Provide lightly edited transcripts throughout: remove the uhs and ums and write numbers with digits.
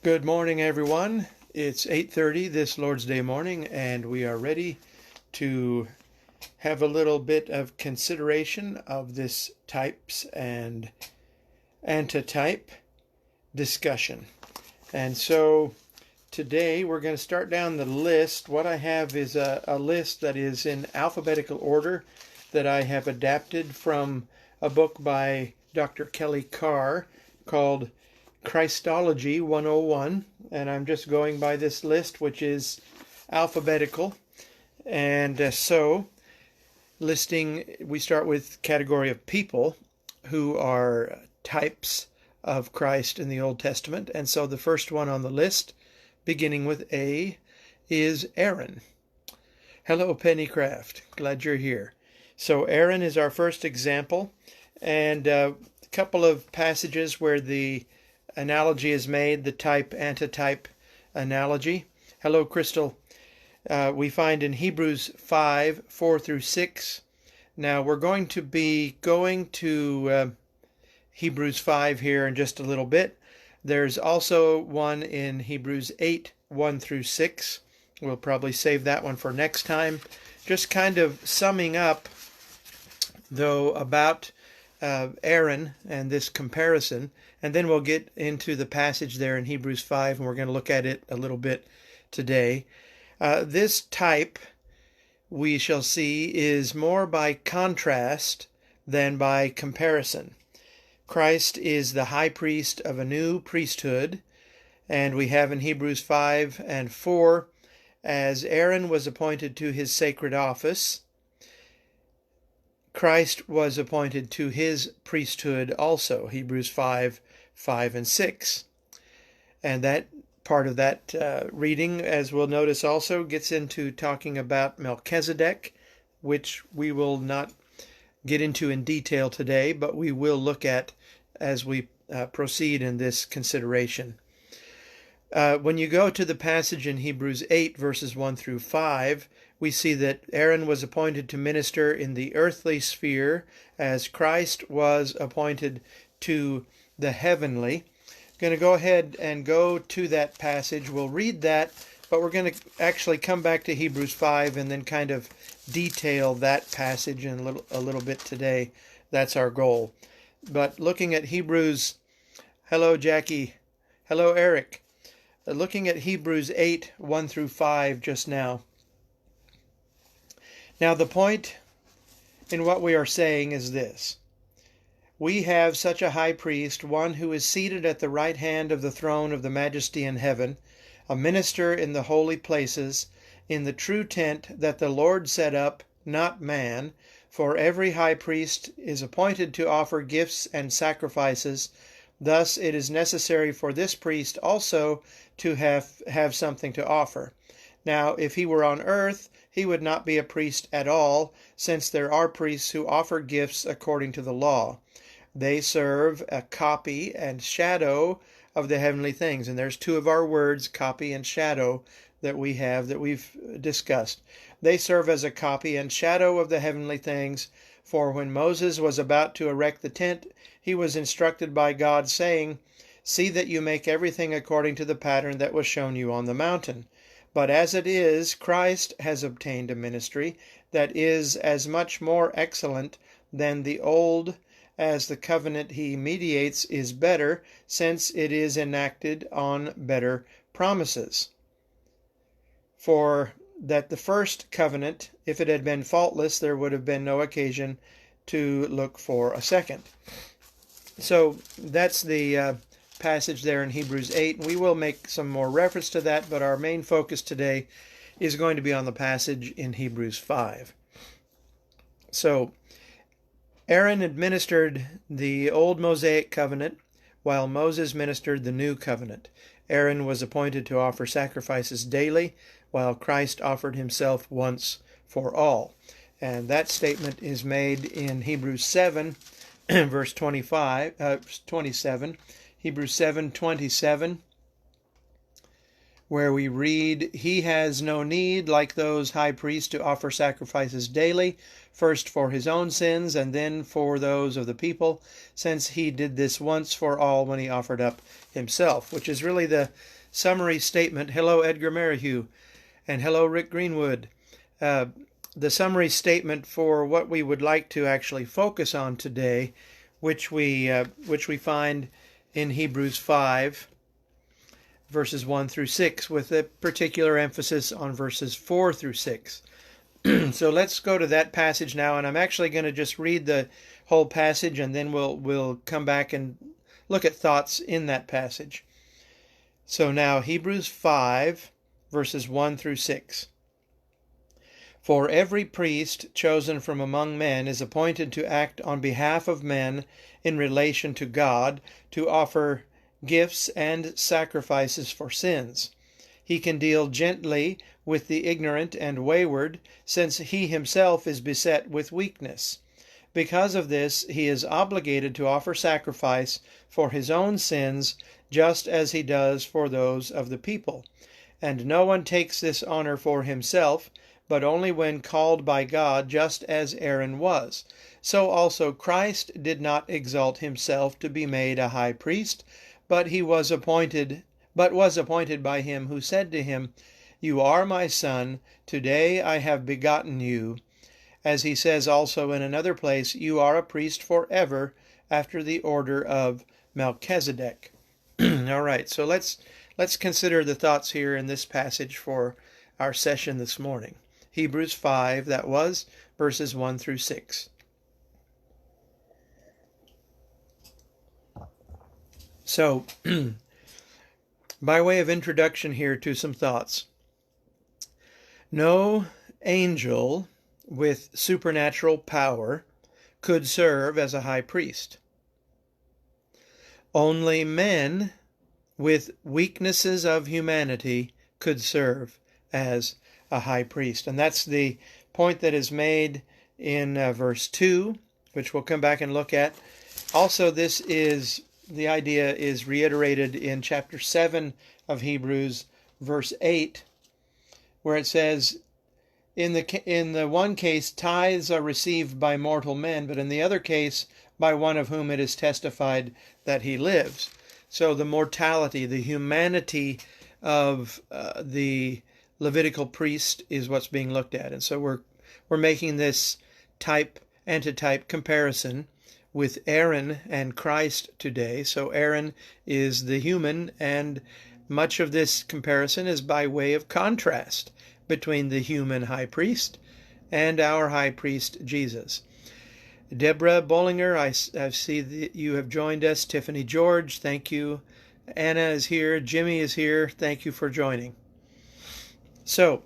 Good morning, everyone. It's 8:30 this Lord's Day morning, and we are ready to have a little bit of consideration of this types and antitype discussion. And so today we're going to start down the list. What I have is a list that is in alphabetical order that I have adapted from a book by Dr. Kelly Carr called Christology 101, and I'm just going by this list, which is alphabetical. And so listing, we start with category of people who are types of Christ in the Old Testament. And so the first one on the list, beginning with A, is Aaron. Hello, Pennycraft. Glad you're here. So Aaron is our first example, and a couple of passages where the analogy is made, the type-antitype analogy. Hello, Crystal. We find in Hebrews 5, 4 through 6. Now, we're going to be going to Hebrews 5 here in just a little bit. There's also one in Hebrews 8, 1 through 6. We'll probably save that one for next time. Just kind of summing up, though, about Aaron and this comparison, and then we'll get into the passage there in Hebrews 5, and we're going to look at it a little bit today. This type, we shall see, is more by contrast than by comparison. Christ is the high priest of a new priesthood, and we have in Hebrews 5 and 4, as Aaron was appointed to his sacred office, Christ was appointed to his priesthood also, Hebrews 5, 5 and 6. And that part of that reading, as we'll notice also, gets into talking about Melchizedek, which we will not get into in detail today, but we will look at as we proceed in this consideration. When you go to the passage in Hebrews 8, verses 1 through 5, we see that Aaron was appointed to minister in the earthly sphere as Christ was appointed to the heavenly. I'm going to go ahead and go to that passage. We'll read that, but we're going to actually come back to Hebrews 5 and then kind of detail that passage in a little bit today. That's our goal. But looking at Hebrews, hello Jackie, hello Eric. Looking at Hebrews 8, 1 through 5 just now. Now the point in what we are saying is this. We have such a high priest, one who is seated at the right hand of the throne of the majesty in heaven, a minister in the holy places, in the true tent that the Lord set up, not man, for every high priest is appointed to offer gifts and sacrifices. Thus it is necessary for this priest also to have something to offer. Now, if he were on earth, he would not be a priest at all, since there are priests who offer gifts according to the law. They serve a copy and shadow of the heavenly things. And there's two of our words, copy and shadow, that we've discussed. They serve as a copy and shadow of the heavenly things. For when Moses was about to erect the tent, he was instructed by God, saying, "See that you make everything according to the pattern that was shown you on the mountain." But as it is, Christ has obtained a ministry that is as much more excellent than the old, as the covenant he mediates is better, since it is enacted on better promises. For that the first covenant, if it had been faultless, there would have been no occasion to look for a second. So that's the passage there in Hebrews 8. We will make some more reference to that, but our main focus today is going to be on the passage in Hebrews 5. So Aaron administered the old Mosaic covenant, while Moses ministered the new covenant. Aaron was appointed to offer sacrifices daily, while Christ offered himself once for all. And that statement is made in Hebrews 7, verse 27. Hebrews 7:27. where we read, "He has no need, like those high priests, to offer sacrifices daily, first for his own sins and then for those of the people, since he did this once for all when he offered up himself," which is really the summary statement. Hello, Edgar Merrihew, and hello, Rick Greenwood. The summary statement for what we would like to actually focus on today, which we find in Hebrews 5, verses 1 through 6, with a particular emphasis on verses 4 through 6. So let's go to that passage now, and I'm actually going to just read the whole passage, and then we'll come back and look at thoughts in that passage. So now, Hebrews 5, verses 1 through 6. "For every priest chosen from among men is appointed to act on behalf of men in relation to God, to offer gifts and sacrifices for sins. He can deal gently with the ignorant and wayward, since he himself is beset with weakness. Because of this, he is obligated to offer sacrifice for his own sins, just as he does for those of the people. And no one takes this honor for himself, but only when called by God, just as Aaron was. So also Christ did not exalt himself to be made a high priest, but was appointed by him who said to him, 'You are my son, today I have begotten you.' As he says also in another place, 'You are a priest forever, after the order of Melchizedek.'" All right, so let's consider the thoughts here in this passage for our session this morning. Hebrews 5, that was, verses 1 through 6. So, by way of introduction here to some thoughts. No angel with supernatural power could serve as a high priest. Only men with weaknesses of humanity could serve as a high priest. And that's the point that is made in verse 2, which we'll come back and look at. Also, the idea is reiterated in chapter 7 of Hebrews, verse 8, where it says, in the one case, tithes are received by mortal men, but in the other case, by one of whom it is testified that he lives. So the mortality, the humanity of the Levitical priest is what's being looked at. And so we're making this antitype comparison with Aaron and Christ today. So Aaron is the human, and much of this comparison is by way of contrast between the human high priest and our high priest Jesus. Deborah Bollinger, I see that you have joined us. Tiffany George, thank you. Anna is here. Jimmy is here. Thank you for joining. So,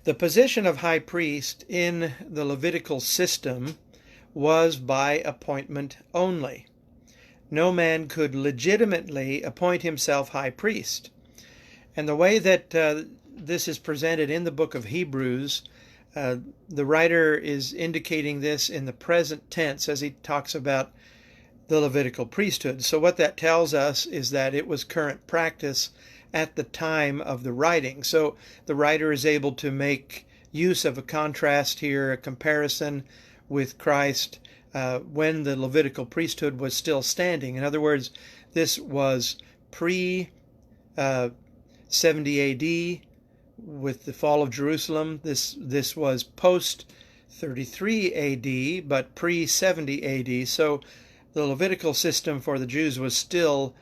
the position of high priest in the Levitical system was by appointment only. No man could legitimately appoint himself high priest. And the way that this is presented in the book of Hebrews, the writer is indicating this in the present tense as he talks about the Levitical priesthood. So what that tells us is that it was current practice at the time of the writing. So the writer is able to make use of a contrast here, a comparison with Christ when the Levitical priesthood was still standing. In other words, this was pre-70 AD with the fall of Jerusalem. This was post-33 AD, but pre-70 AD. So the Levitical system for the Jews was still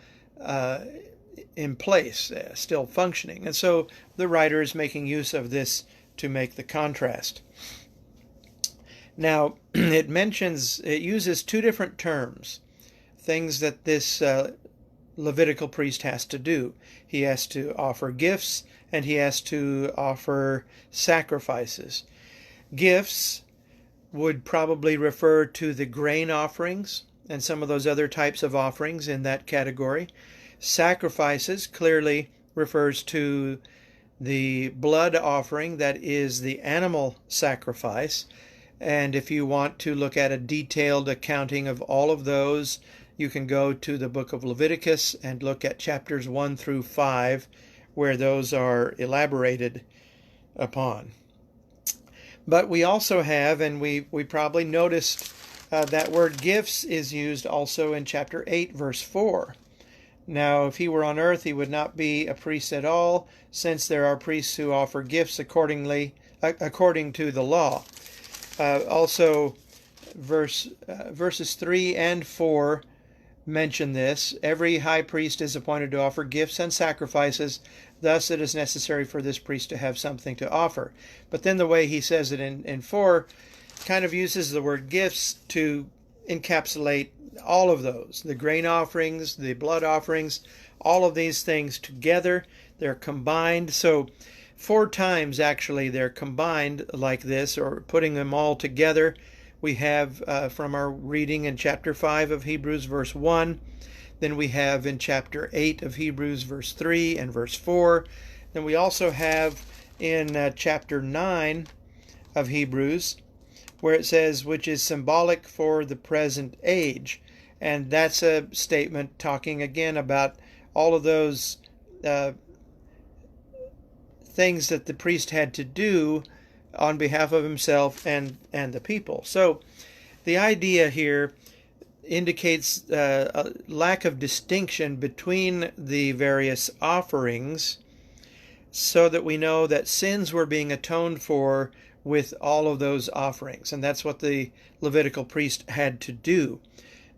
in place, still functioning. And so the writer is making use of this to make the contrast. Now, it uses two different terms, things that this Levitical priest has to do. He has to offer gifts, and he has to offer sacrifices. Gifts would probably refer to the grain offerings and some of those other types of offerings in that category. Sacrifices clearly refers to the blood offering, that is the animal sacrifice. And if you want to look at a detailed accounting of all of those, you can go to the book of Leviticus and look at chapters 1 through 5, where those are elaborated upon. But we also have, and we probably noticed that word gifts is used also in chapter 8, verse 4. Now, if he were on earth, he would not be a priest at all, since there are priests who offer gifts according to the law. Also, verses 3 and 4 mention this. Every high priest is appointed to offer gifts and sacrifices. Thus, it is necessary for this priest to have something to offer. But then the way he says it in 4 kind of uses the word gifts to encapsulate all of those. The grain offerings, the blood offerings, all of these things together. They're combined. So 4 times actually they're combined like this, or putting them all together. We have from our reading in chapter 5 of Hebrews, verse 1. Then we have in chapter 8 of Hebrews, verse 3 and verse 4. Then we also have in chapter 9 of Hebrews, where it says, which is symbolic for the present age. And that's a statement talking again about all of those things that the priest had to do on behalf of himself and the people. So the idea here indicates a lack of distinction between the various offerings, so that we know that sins were being atoned for with all of those offerings. And that's what the Levitical priest had to do.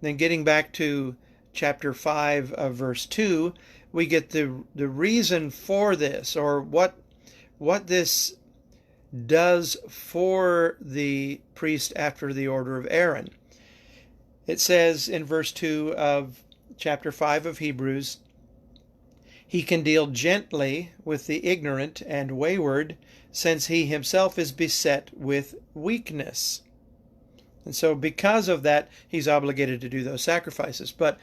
Then getting back to chapter 5 of verse 2, we get the reason for this, or what this does for the priest after the order of Aaron. It says in verse 2 of chapter 5 of Hebrews, he can deal gently with the ignorant and wayward, since he himself is beset with weakness. And so because of that, he's obligated to do those sacrifices. But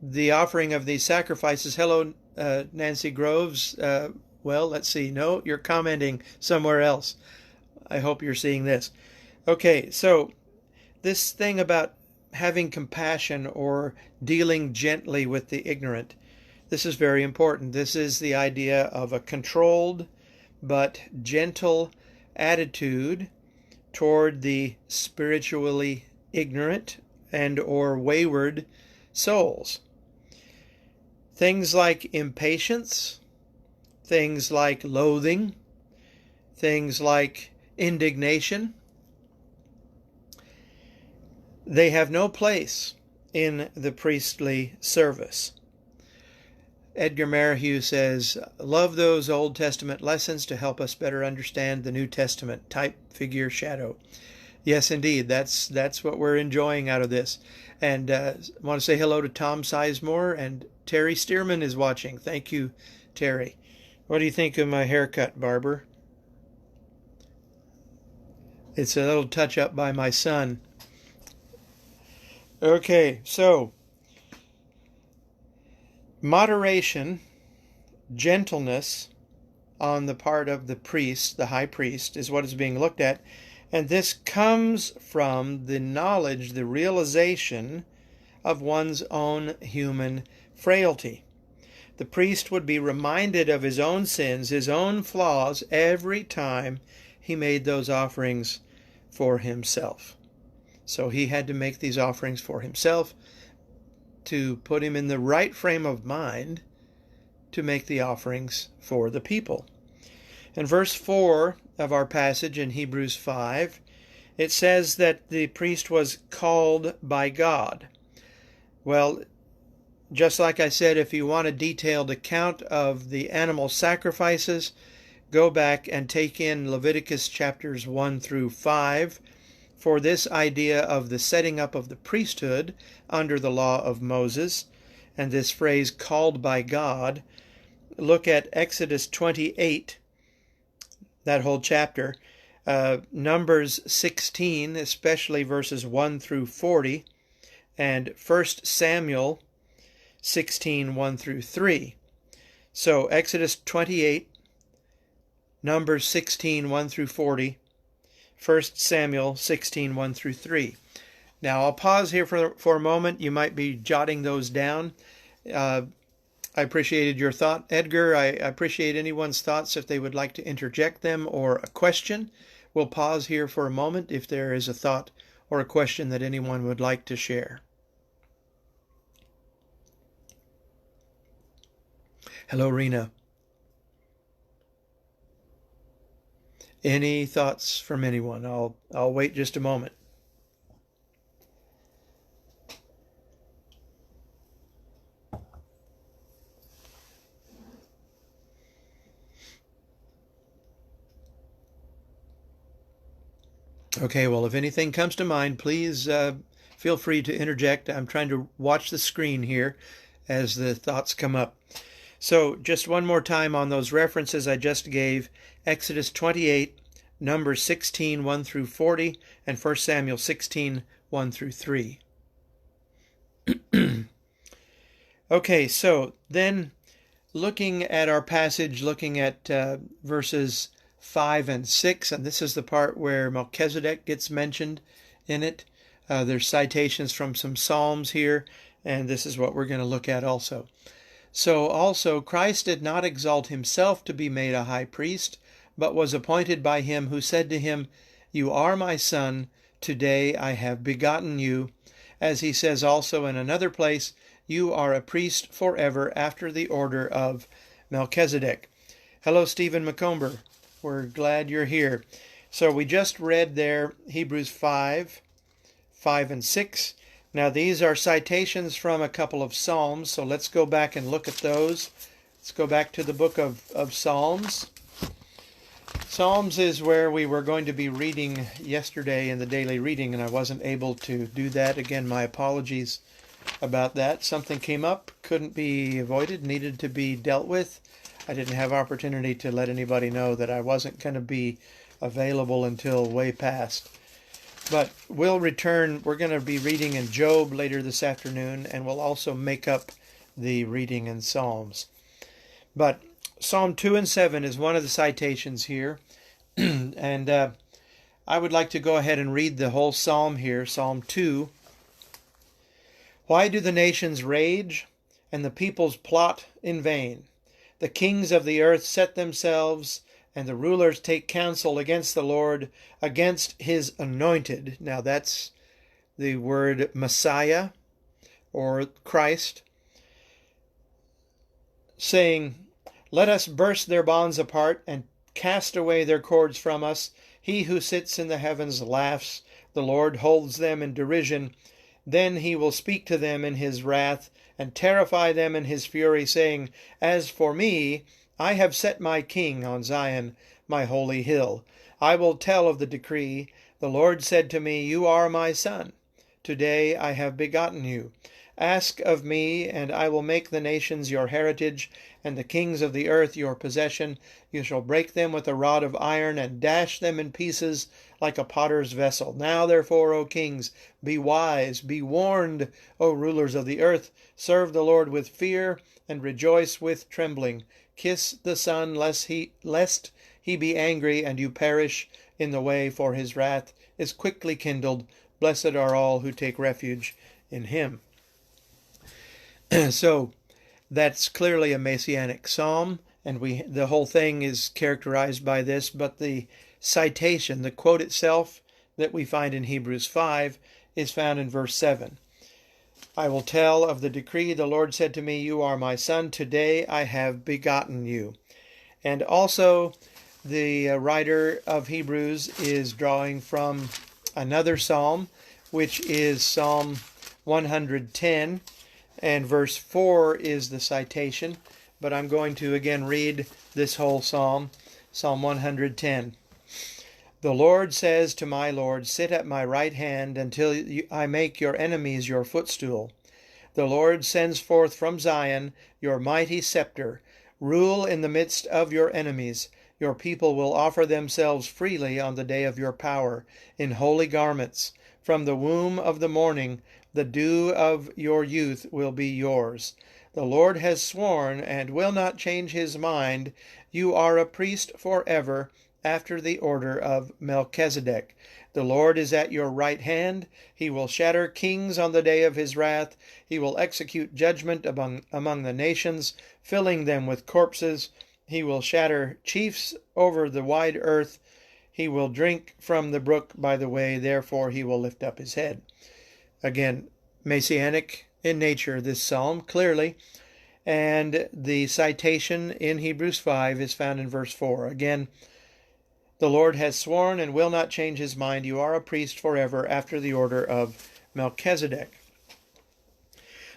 the offering of these sacrifices, hello, Nancy Groves. Well, let's see. No, you're commenting somewhere else. I hope you're seeing this. Okay, so this thing about having compassion or dealing gently with the ignorant, this is very important. This is the idea of a controlled but gentle attitude toward the spiritually ignorant and or wayward souls. Things like impatience, things like loathing, things like indignation, they have no place in the priestly service. Edgar Merrihew says, love those Old Testament lessons to help us better understand the New Testament. Type, figure, shadow. Yes, indeed. That's what we're enjoying out of this. And I want to say hello to Tom Sizemore, and Terry Stearman is watching. Thank you, Terry. What do you think of my haircut, Barber? It's a little touch-up by my son. Okay, so moderation, gentleness on the part of the priest, the high priest, is what is being looked at. And this comes from the knowledge, the realization of one's own human frailty. The priest would be reminded of his own sins, his own flaws, every time he made those offerings for himself. So he had to make these offerings for himself to put him in the right frame of mind to make the offerings for the people. In verse 4 of our passage in Hebrews 5, it says that the priest was called by God. Well, just like I said, if you want a detailed account of the animal sacrifices, go back and take in Leviticus chapters 1 through 5 for this idea of the setting up of the priesthood under the law of Moses, and this phrase, called by God. Look at Exodus 28, that whole chapter, Numbers 16, especially verses 1 through 40, and 1 Samuel 16, 1 through 3. So Exodus 28, Numbers 16, 1 through 40, 1 Samuel 16, 1 through 3. Now I'll pause here for a moment. You might be jotting those down. I I appreciated your thought, Edgar. I appreciate anyone's thoughts if they would like to interject them or a question. We'll pause here for a moment if there is a thought or a question that anyone would like to share. Hello, Rena. Any thoughts from anyone? I'll wait just a moment. Okay, well, if anything comes to mind, please feel free to interject. I'm trying to watch the screen here as the thoughts come up. So just one more time on those references I just gave: Exodus 28, Numbers 16, 1 through 40, and 1 Samuel 16, 1 through 3. Okay, so then looking at our passage, looking at verses 5 and 6, and this is the part where Melchizedek gets mentioned in it. There's citations from some Psalms here, and this is what we're going to look at also. So also Christ did not exalt himself to be made a high priest, but was appointed by him who said to him, "You are my son, today I have begotten you." As he says also in another place, "You are a priest forever after the order of Melchizedek." Hello, Stephen McComber. We're glad you're here. So we just read there Hebrews 5 and 6. Now these are citations from a couple of Psalms, so let's go back and look at those. Let's go back to the book of Psalms. Psalms is where we were going to be reading yesterday in the daily reading, and I wasn't able to do that. Again, my apologies about that. Something came up, couldn't be avoided, needed to be dealt with. I didn't have opportunity to let anybody know that I wasn't going to be available until way past. But we'll return. We're going to be reading in Job later this afternoon, and we'll also make up the reading in Psalms. But Psalm 2 and 7 is one of the citations here. And I would like to go ahead and read the whole psalm here, Psalm 2. Why do the nations rage, and the peoples plot in vain? The kings of the earth set themselves, and the rulers take counsel against the Lord, against his anointed. Now that's the word Messiah or Christ, saying, "Let us burst their bonds apart and cast away their cords from us. He who sits in the heavens laughs. The Lord holds them in derision. Then he will speak to them in his wrath and terrify them in his fury, saying, As for me, I have set my king on Zion, my holy hill. I will tell of the decree. The Lord said to me, You are my son. Today I have begotten you. Ask of me, and I will make the nations your heritage, and the kings of the earth your possession. You shall break them with a rod of iron, and dash them in pieces like a potter's vessel. Now therefore, O kings, be wise, be warned, O rulers of the earth. Serve the Lord with fear, and rejoice with trembling. Kiss the Son, lest he be angry, and you perish in the way, for his wrath is quickly kindled. Blessed are all who take refuge in him. So that's clearly a messianic psalm, and the whole thing is characterized by this, but the citation, the quote itself that we find in Hebrews 5 is found in verse 7. I will tell of the decree. The Lord said to me, You are my son. Today I have begotten you. And also the writer of Hebrews is drawing from another psalm, which is Psalm 110. And verse 4 is the citation, but I'm going to again read this whole psalm, Psalm 110. The Lord says to my Lord, Sit at my right hand until I make your enemies your footstool. The Lord sends forth from Zion your mighty scepter. Rule in the midst of your enemies. Your people will offer themselves freely on the day of your power, in holy garments. From the womb of the morning, the dew of your youth will be yours. The Lord has sworn and will not change his mind. You are a priest forever, after the order of Melchizedek. The Lord is at your right hand. He will shatter kings on the day of his wrath. He will execute judgment among the nations, filling them with corpses. He will shatter chiefs over the wide earth. He will drink from the brook by the way, therefore he will lift up his head. Again, messianic in nature, this psalm, clearly. And the citation in Hebrews 5 is found in verse 4. Again, the Lord has sworn and will not change his mind. You are a priest forever after the order of Melchizedek.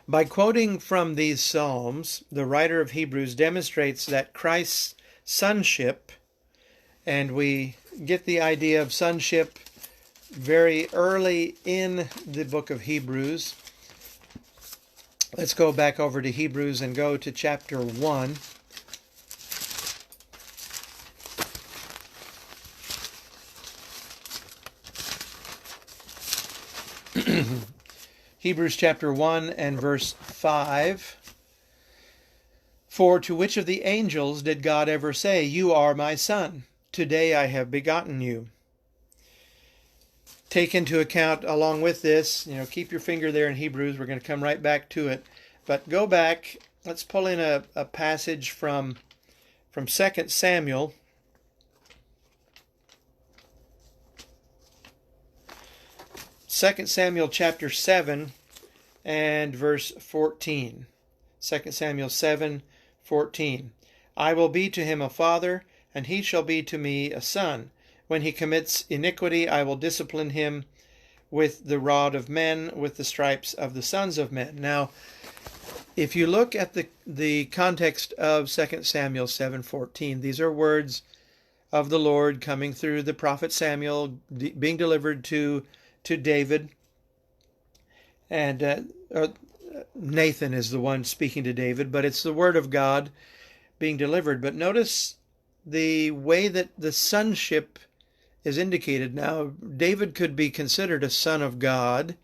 By quoting from these psalms, the writer of Hebrews demonstrates that Christ's sonship, and we get the idea of sonship very early in the book of Hebrews. Let's go back over to Hebrews and go to chapter 1. Hebrews chapter 1 and verse 5. For to which of the angels did God ever say, "You are my son, today I have begotten you"? Take into account along with this, keep your finger there in Hebrews. We're going to come right back to it. But go back. Let's pull in a passage from 2 Samuel. Second Samuel chapter 7 and verse 14. 2 Samuel 7:14. I will be to him a father, and he shall be to me a son. When he commits iniquity, I will discipline him with the rod of men, with the stripes of the sons of men. Now, if you look at the context of 2 Samuel 7:14, these are words of the Lord coming through the prophet Samuel, being delivered to David. And Nathan is the one speaking to David, but it's the word of God being delivered. But notice the way that the sonship is indicated. Now, David could be considered a son of God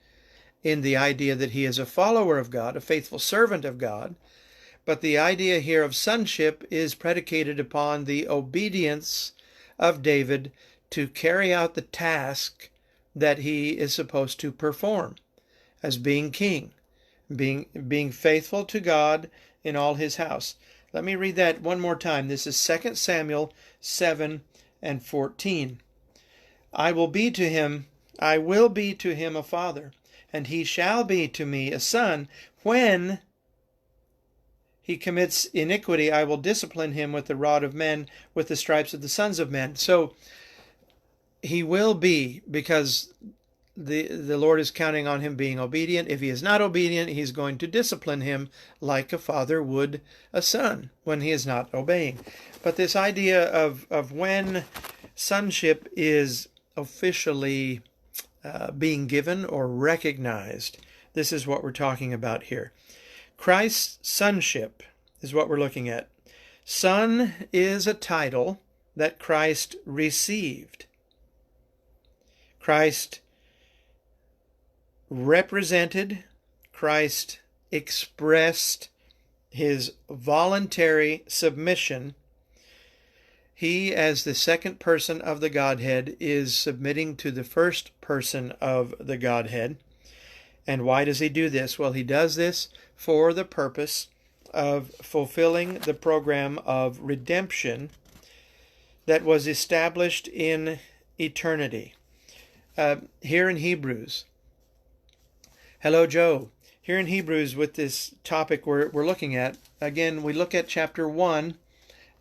in the idea that he is a follower of God, a faithful servant of God. But the idea here of sonship is predicated upon the obedience of David to carry out the task that he is supposed to perform as being king, being faithful to God in all his house. Let me read that one more time. This is 2 Samuel 7 and 14. I will be to him a father, and he shall be to me a son. When he commits iniquity, I will discipline him with the rod of men, with the stripes of the sons of men. So he will be, because the Lord is counting on him being obedient. If he is not obedient, he's going to discipline him like a father would a son when he is not obeying. But this idea of when sonship is officially being given or recognized, this is what we're talking about here. Christ's sonship is what we're looking at. Son is a title that Christ received. Christ represented, Christ expressed his voluntary submission. He, as the second person of the Godhead, is submitting to the first person of the Godhead. And why does he do this? Well, he does this for the purpose of fulfilling the program of redemption that was established in eternity. Here in Hebrews, hello Joe, here in Hebrews with this topic we're looking at, again we look at chapter 1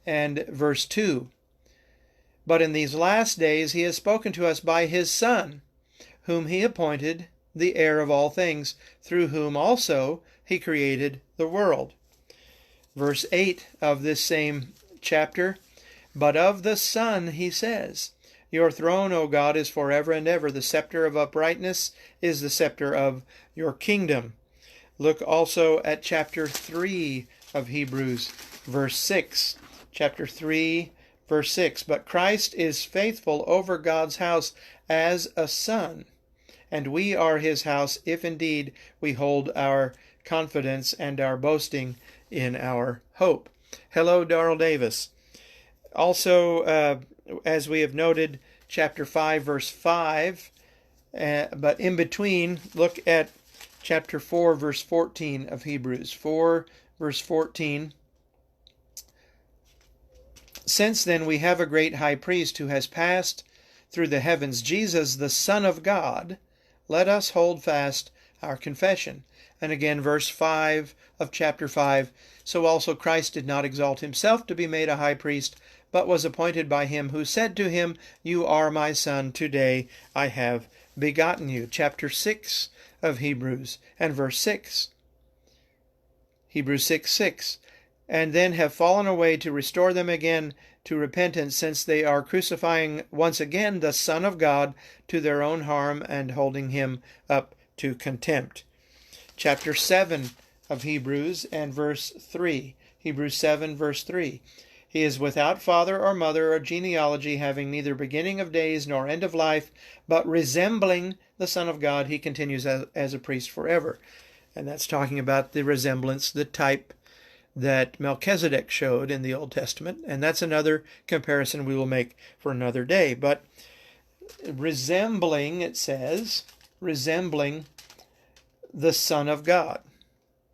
and verse 2. But in these last days he has spoken to us by his Son, whom he appointed the heir of all things, through whom also he created the world. Verse 8 of this same chapter, but of the Son he says, your throne, O God, is forever and ever. The scepter of uprightness is the scepter of your kingdom. Look also at chapter 3 of Hebrews, verse 6. Chapter 3, verse 6. But Christ is faithful over God's house as a son, and we are his house if indeed we hold our confidence and our boasting in our hope. Hello, Darrell Davis. Also, as we have noted, chapter 5, verse 5. But in between, look at chapter 4, verse 14 of Hebrews. 4, verse 14. Since then we have a great high priest who has passed through the heavens, Jesus, the Son of God. Let us hold fast our confession. And again, verse 5 of chapter 5. So also Christ did not exalt himself to be made a high priest, but was appointed by him who said to him, You are my son, today I have begotten you. Chapter 6 of Hebrews and verse 6. Hebrews 6:6. And then have fallen away to restore them again to repentance, since they are crucifying once again the Son of God to their own harm and holding him up to contempt. Chapter 7 of Hebrews and verse 3. Hebrews 7, verse 3. He is without father or mother or genealogy, having neither beginning of days nor end of life, but resembling the Son of God, he continues as a priest forever. And that's talking about the resemblance, the type that Melchizedek showed in the Old Testament. And that's another comparison we will make for another day. But resembling, it says, resembling the Son of God.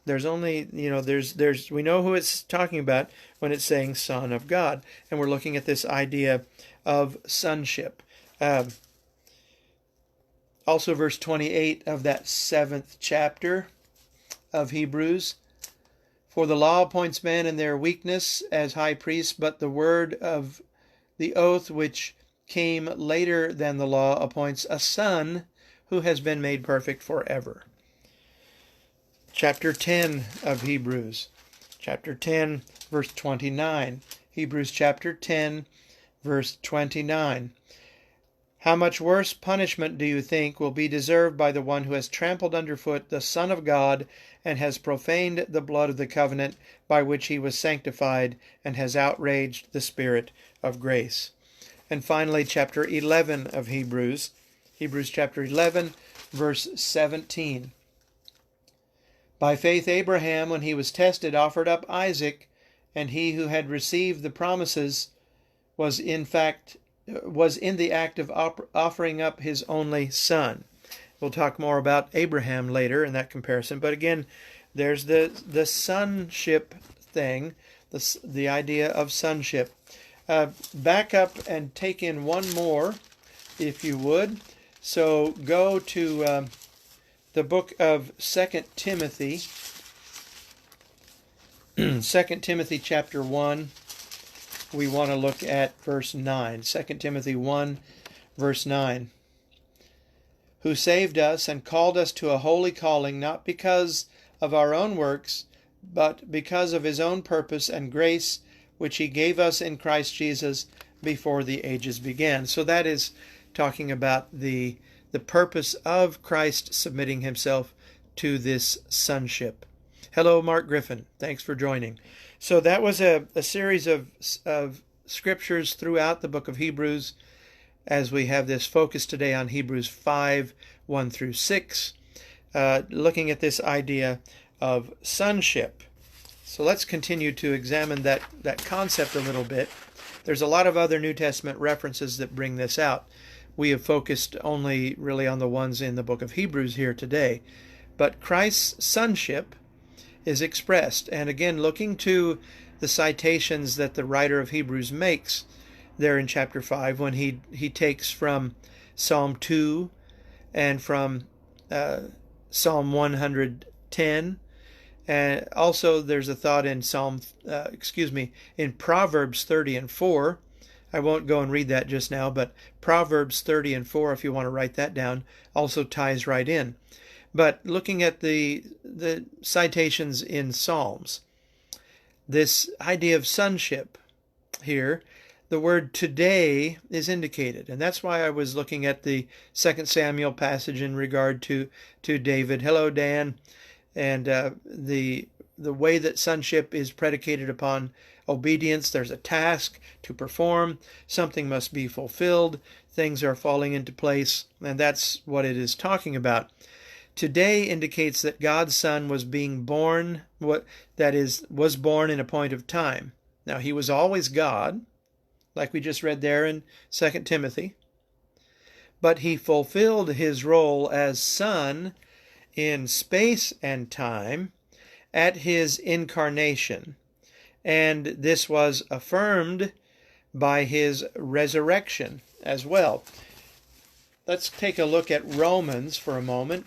There's only, we know who it's talking about when it's saying Son of God. And we're looking at this idea of sonship. Also verse 28 of that 7th chapter of Hebrews. For the law appoints men in their weakness as high priests, but the word of the oath which came later than the law appoints a son who has been made perfect forever. Chapter 10 of Hebrews. Chapter 10, verse 29. Hebrews chapter 10, verse 29. How much worse punishment do you think will be deserved by the one who has trampled underfoot the Son of God and has profaned the blood of the covenant by which he was sanctified and has outraged the Spirit of grace? And finally, chapter 11 of Hebrews. Hebrews chapter 11, verse 17. By faith Abraham, when he was tested, offered up Isaac, and he who had received the promises was in the act of offering up his only son. We'll talk more about Abraham later in that comparison. But again, there's the sonship thing, the idea of sonship. Back up and take in one more, if you would. So go to the book of 2 Timothy. 2 Timothy chapter 1. We want to look at verse 9. 2 Timothy 1, verse 9. Who saved us and called us to a holy calling, not because of our own works, but because of his own purpose and grace, which he gave us in Christ Jesus before the ages began. So that is talking about the purpose of Christ submitting himself to this sonship. Hello, Mark Griffin. Thanks for joining. So that was a series of scriptures throughout the book of Hebrews, as we have this focus today on Hebrews 5, 1 through 6, looking at this idea of sonship. So let's continue to examine that concept a little bit. There's a lot of other New Testament references that bring this out. We have focused only really on the ones in the book of Hebrews here today. But Christ's sonship is expressed. And again, looking to the citations that the writer of Hebrews makes there in chapter 5, when he takes from Psalm 2 and from Psalm 110. And also there's a thought in in Proverbs 30 and 4. I won't go and read that just now, but Proverbs 30 and 4, if you want to write that down, also ties right in. But looking at the citations in Psalms, this idea of sonship here, the word today is indicated. And that's why I was looking at the 2 Samuel passage in regard to David. Hello, Dan. And the way that sonship is predicated upon obedience. There's a task to perform. Something must be fulfilled. Things are falling into place. And that's what it is talking about. Today indicates that God's Son was being born, was born in a point of time. Now, he was always God, like we just read there in 2 Timothy. but he fulfilled his role as Son in space and time at his incarnation, and this was affirmed by his resurrection as well. Let's take a look at Romans for a moment.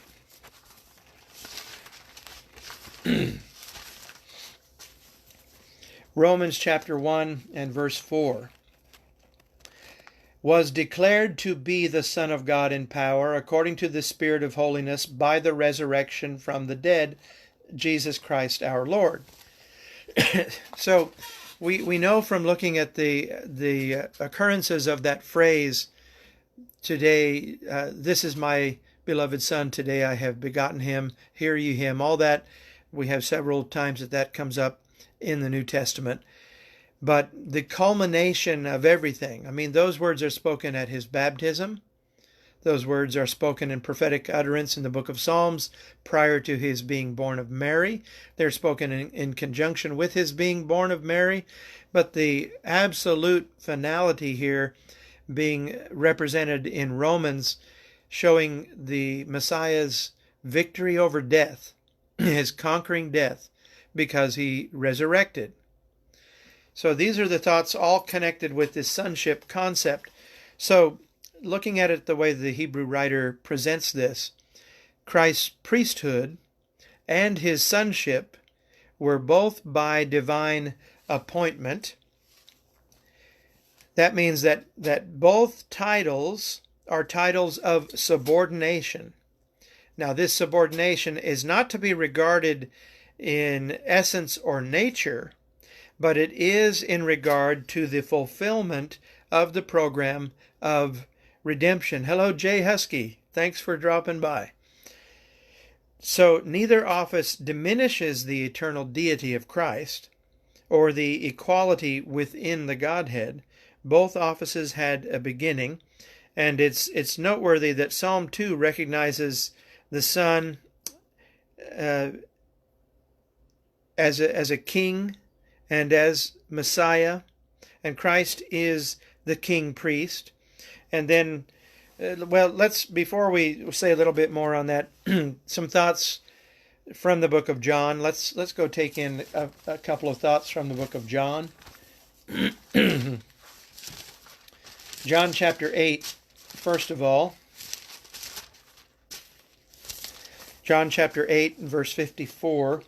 Romans chapter 1 and verse 4. Was declared to be the Son of God in power, according to the Spirit of holiness, by the resurrection from the dead, Jesus Christ our Lord. So we know from looking at the occurrences of that phrase, today, this is my beloved Son, today I have begotten him, hear ye him, all that. We have several times that comes up in the New Testament. But the culmination of everything, I mean, those words are spoken at his baptism. Those words are spoken in prophetic utterance in the book of Psalms prior to his being born of Mary. They're spoken in conjunction with his being born of Mary. But the absolute finality here being represented in Romans, showing the Messiah's victory over death, his conquering death, because he resurrected. So these are the thoughts all connected with this sonship concept. So looking at it the way the Hebrew writer presents this, Christ's priesthood and his sonship were both by divine appointment. That means that both titles are titles of subordination. Now, this subordination is not to be regarded in essence or nature, but it is in regard to the fulfillment of the program of redemption. Hello, Jay Husky. Thanks for dropping by. So neither office diminishes the eternal deity of Christ or the equality within the Godhead. Both offices had a beginning, and it's noteworthy that Psalm 2 recognizes the Son as a king and as Messiah, and Christ is the king priest. And then, before we say a little bit more on that, some thoughts from the book of John. Let's go take in a couple of thoughts from the book of John. John chapter 8, first of all. John chapter 8 and verse 54.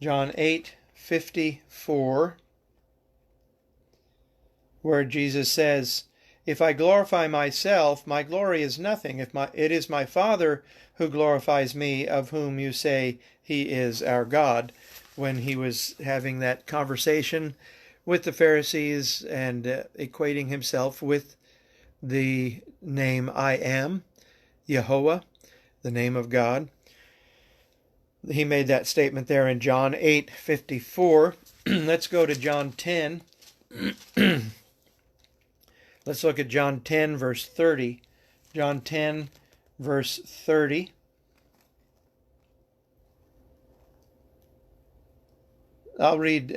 John 8:54, where Jesus says, "If I glorify myself, my glory is nothing. It is my Father who glorifies me, of whom you say he is our God," when he was having that conversation with the Pharisees and equating himself with the name I am, Yehovah, the name of God. He made that statement there in John 8:54. Let's go to John 10. Let's look at John 10, verse 30. John 10, verse 30. I'll read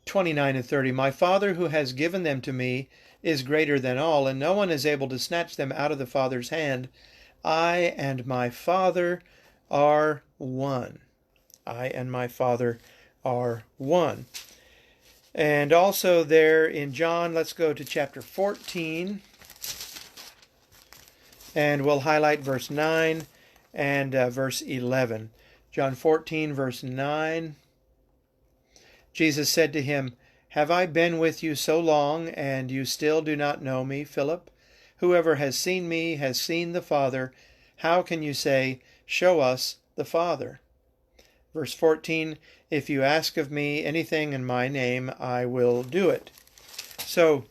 29 and 30. "My Father who has given them to me is greater than all, and no one is able to snatch them out of the Father's hand. I and my Father are one." I and my Father are one. And also there in John, let's go to chapter 14. And we'll highlight verse 9 and verse 11. John 14, verse 9. Jesus said to him, "Have I been with you so long, and you still do not know me, Philip? Whoever has seen me has seen the Father. How can you say, 'Show us the Father'?" Verse 14, "If you ask of me anything in my name, I will do it." So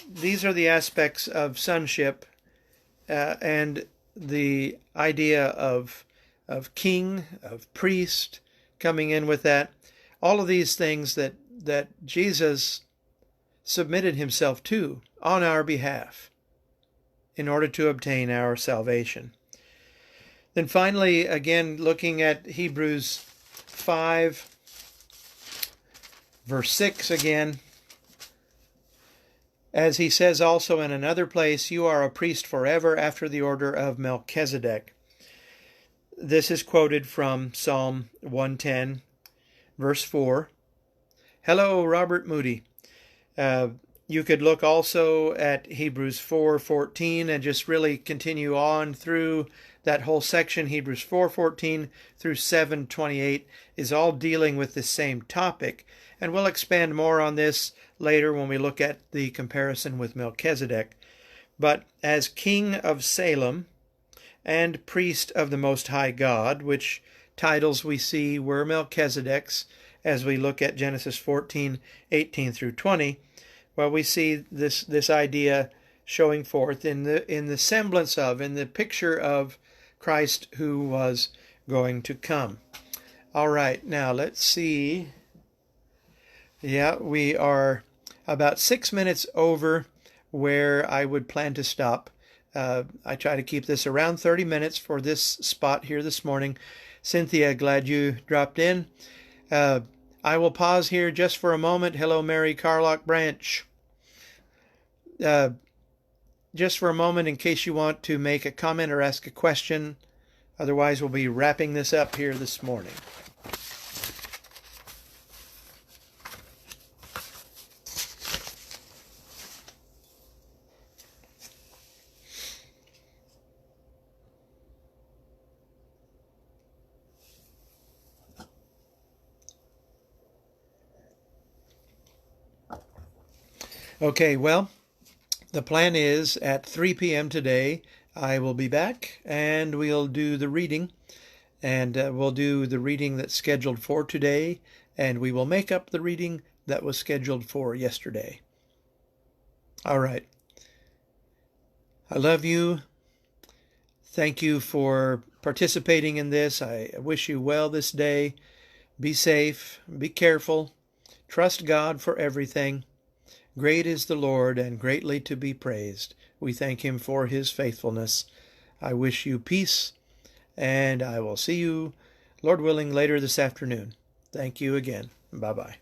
these are the aspects of sonship and the idea of king, of priest, coming in with that. All of these things that Jesus submitted himself to on our behalf in order to obtain our salvation. Then finally, again, looking at Hebrews 5, verse 6 again. As he says also in another place, you are a priest forever after the order of Melchizedek. This is quoted from Psalm 110, verse 4. Hello, Robert Moody. You could look also at Hebrews 4:14 and just really continue on through that whole section. Hebrews 4:14 through 7:28 is all dealing with the same topic. And we'll expand more on this later when we look at the comparison with Melchizedek. But as king of Salem and priest of the Most High God, which titles we see were Melchizedek's as we look at Genesis 14:18 through 20, well, we see this idea showing forth in the semblance of, in the picture of Christ who was going to come. All right, now let's see. Yeah, we are about 6 minutes over where I would plan to stop. I try to keep this around 30 minutes for this spot here this morning. Cynthia, glad you dropped in. I will pause here just for a moment. Hello, Mary Carlock Branch. Just for a moment in case you want to make a comment or ask a question. Otherwise, we'll be wrapping this up here this morning. Okay, well, the plan is at 3 p.m. today, I will be back and we'll do the reading. And we'll do the reading that's scheduled for today, and we will make up the reading that was scheduled for yesterday. All right. I love you. Thank you for participating in this. I wish you well this day. Be safe. Be careful. Trust God for everything. Great is the Lord and greatly to be praised. We thank him for his faithfulness. I wish you peace, and I will see you, Lord willing, later this afternoon. Thank you again. Bye-bye.